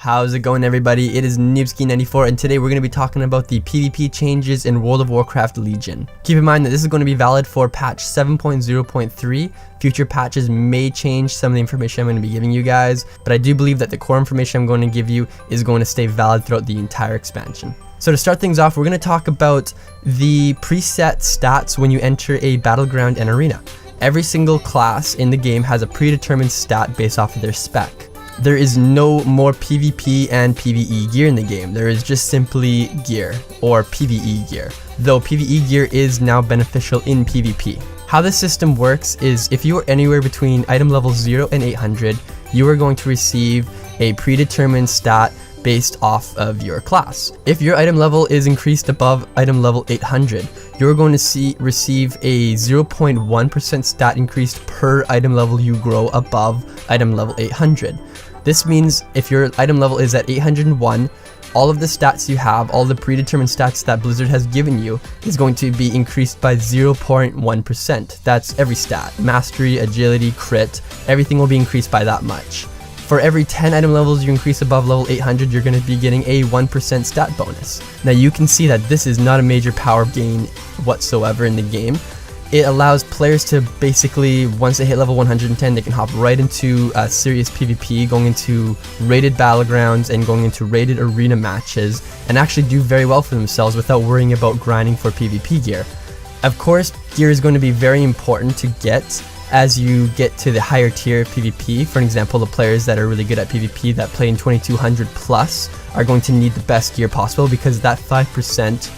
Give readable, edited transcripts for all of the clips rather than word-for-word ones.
How's it going, everybody? It is Noobski94, and today we're going to be talking about the PvP changes in World of Warcraft Legion. Keep in mind that this is going to be valid for patch 7.0.3. Future patches may change some of the information I'm going to be giving you guys, but I do believe that the core information I'm going to give you is going to stay valid throughout the entire expansion. So to start things off, we're going to talk about the preset stats when you enter a battleground and arena. Every single class in the game has a predetermined stat based off of their spec. There is no more PvP and PvE gear in the game. There is just simply gear, or PvE gear, though PvE gear is now beneficial in PvP. How this system works is if you are anywhere between item level 0 and 800, you are going to receive a predetermined stat based off of your class. If your item level is increased above item level 800, you're going to receive a 0.1% stat increase per item level you grow above item level 800. This means if your item level is at 801, all of the stats you have, all the predetermined stats that Blizzard has given you, is going to be increased by 0.1%. That's every stat. Mastery, agility, crit, everything will be increased by that much. For every 10 item levels you increase above level 800, you're going to be getting a 1% stat bonus. Now you can see that this is not a major power gain whatsoever in the game. It allows players to basically, once they hit level 110, they can hop right into serious PvP, going into rated battlegrounds and going into rated arena matches, and actually do very well for themselves without worrying about grinding for PvP gear. Of course, gear is going to be very important to get as you get to the higher tier PvP. For example, the players that are really good at PvP that play in 2200 plus are going to need the best gear possible, because that 5%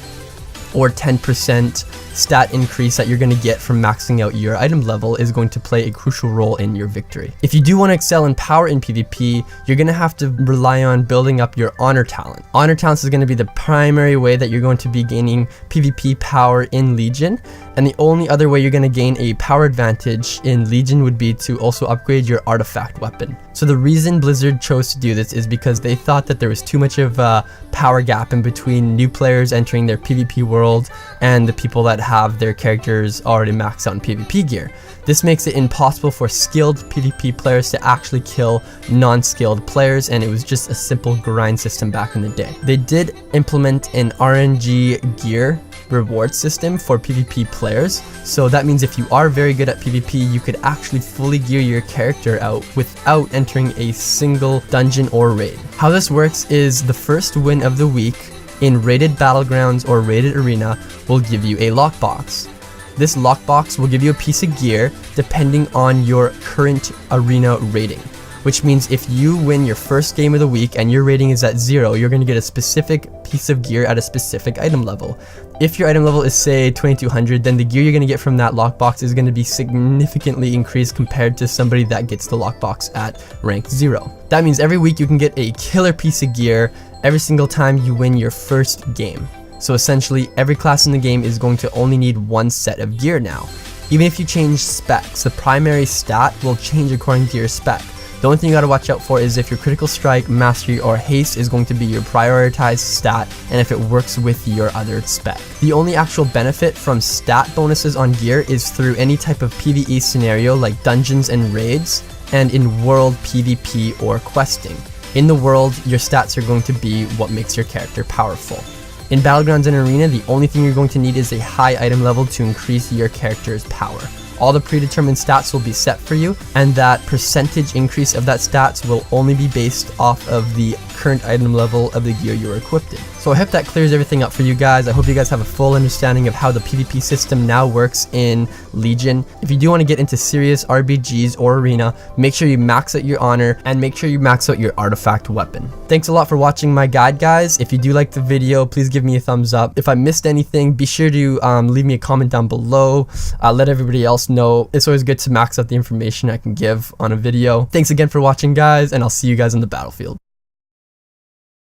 or 10% stat increase that you're going to get from maxing out your item level is going to play a crucial role in your victory. If you do want to excel in power in PvP, you're going to have to rely on building up your honor talent. Honor talents is going to be the primary way that you're going to be gaining PvP power in Legion, and the only other way you're going to gain a power advantage in Legion would be to also upgrade your artifact weapon. So the reason Blizzard chose to do this is because they thought that there was too much of a power gap in between new players entering their PvP world and the people that have their characters already maxed out in PvP gear. This makes it impossible for skilled PvP players to actually kill non-skilled players, and it was just a simple grind system back in the day. They did implement an RNG gear reward system for PvP players, so that means if you are very good at PvP, you could actually fully gear your character out without entering a single dungeon or raid. How this works is the first win of the week in rated battlegrounds or rated arena will give you a lockbox. This lockbox will give you a piece of gear depending on your current arena rating, which means if you win your first game of the week and your rating is at 0, you're going to get a specific piece of gear at a specific item level. If your item level is, say, 2200, then the gear you're going to get from that lockbox is going to be significantly increased compared to somebody that gets the lockbox at rank 0. That means every week you can get a killer piece of gear every single time you win your first game. So essentially, every class in the game is going to only need one set of gear now. Even if you change specs, the primary stat will change according to your spec. The only thing you gotta watch out for is if your critical strike, mastery, or haste is going to be your prioritized stat, and if it works with your other spec. The only actual benefit from stat bonuses on gear is through any type of PvE scenario like dungeons and raids, and in world PvP or questing. In the world, your stats are going to be what makes your character powerful. In Battlegrounds and Arena, the only thing you're going to need is a high item level to increase your character's power. All the predetermined stats will be set for you, and that percentage increase of that stats will only be based off of the current item level of the gear you're equipped in. So I hope that clears everything up for you guys. I hope you guys have a full understanding of how the PvP system now works in Legion. If you do want to get into serious RBGs or arena, make sure you max out your honor and make sure you max out your artifact weapon. Thanks a lot for watching my guide, guys. If you do like the video, please give me a thumbs up. If I missed anything, be sure to leave me a comment down below. Let everybody else know. It's always good to max out the information I can give on a video. Thanks again for watching, guys, and I'll see you guys on the battlefield.